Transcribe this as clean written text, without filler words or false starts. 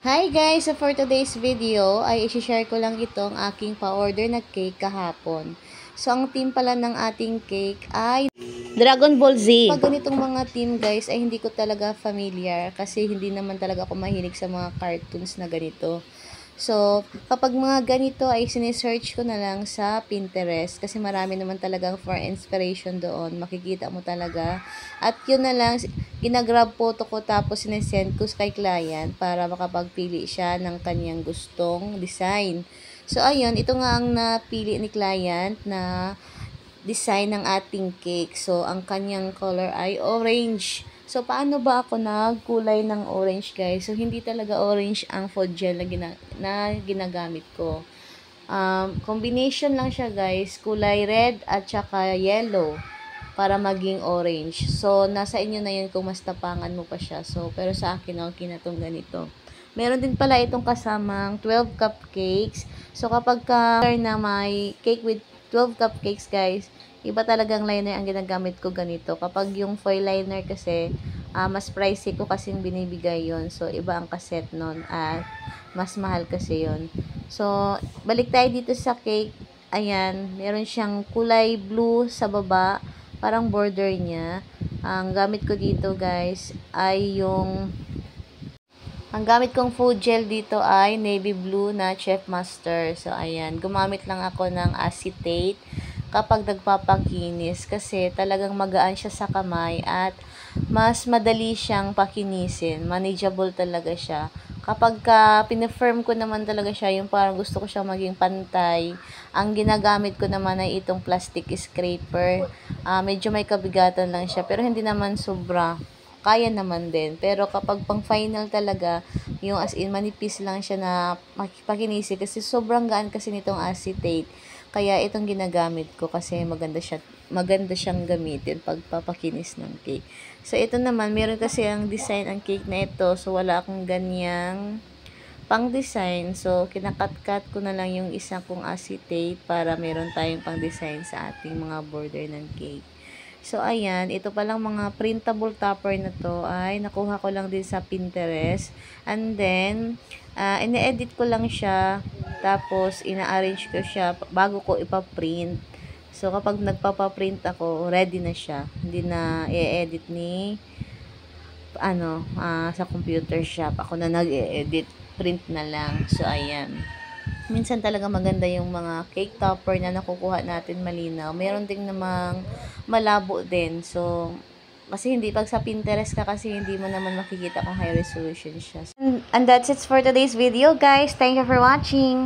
Hi guys! So for today's video ay isi-share ko lang itong aking pa-order na cake kahapon. So ang team pala ng ating cake ay Dragon Ball Z. pag ganitong mga team guys ay hindi ko talaga familiar kasi hindi naman talaga ako mahilig sa mga cartoons na ganito. So, kapag mga ganito ay sinesearch ko na lang sa Pinterest kasi marami naman talagang for inspiration doon. Makikita mo talaga. At yun na lang, ginagrab photo ko tapos sinesend ko kay client para makapagpili siya ng kanyang gustong design. So, ayun, ito nga ang napili ni client na design ng ating cake. So, ang kanyang color ay orange. So, paano ba ako nagkulay ng orange, guys? So, hindi talaga orange ang food gel na ginagamit ko. Combination lang siya, guys. Kulay red at saka yellow para maging orange. So, nasa inyo na yun kung mas tapangan mo pa siya. So, pero sa akin, okay na itong ganito. Meron din pala itong kasamang 12 cupcakes. So, kapag na may cake with 12 cupcakes, guys, iba talagang liner ang ginagamit ko ganito. Kapag yung foil liner kasi, mas pricey ko kasing binibigay yon. So, iba ang kaset nun at mas mahal kasi yon. So, balik tayo dito sa cake. Ayan, meron siyang kulay blue sa baba, parang border niya. Ang gamit ko dito, guys, ay ang gamit kong food gel dito ay navy blue na Chef Master. So, ayan. Gumamit lang ako ng acetate kapag nagpapakinis kasi talagang magaan siya sa kamay at mas madali siyang pakinisin. Manageable talaga siya. Kapag pinifirm ko naman talaga siya, yung parang gusto ko siyang maging pantay, ang ginagamit ko naman ay itong plastic scraper. Medyo may kabigatan lang siya, pero hindi naman sobra. Kaya naman din. Pero kapag pang final talaga, yung as in manipis lang siya na makipakinisi kasi sobrang gaan kasi nitong acetate. Kaya itong ginagamit ko kasi maganda siyang gamitin pag papakinis ng cake. So ito naman, meron kasi ang design ang cake na ito. So wala akong ganyang pang design. So kinakat-cut ko na lang yung isang kong acetate para meron tayong pang design sa ating mga border ng cake. So, ayan, ito palang mga printable topper na to ay nakuha ko lang din sa Pinterest. And then, ine-edit ko lang siya, tapos ina-arrange ko siya bago ko ipa-print. So, kapag nagpapa-print ako, ready na siya. Hindi na i-edit ni, sa computer shop. Ako na nag-e-edit, print na lang. So, ayan. Minsan talaga maganda yung mga cake topper na nakukuha natin malinaw. Meron ding namang malabo din. So, kasi hindi, pag sa Pinterest ka kasi hindi mo naman makikita kung high resolution siya. And that's it for today's video, guys. Thank you for watching.